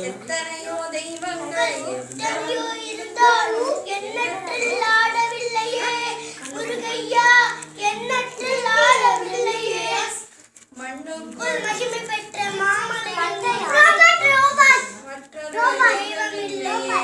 எத்தனையோ தெய்வங்கள் எத்தனையோ இருந்தாலும் எண்ணற்றில் ஆடவில்லையே முருகையா, எண்ணற்றில் ஆடவில்லையே. மண்ணுக்குள் மகிமை பெற்ற மாமலை மற்ற தெய்வம் இல்லையே.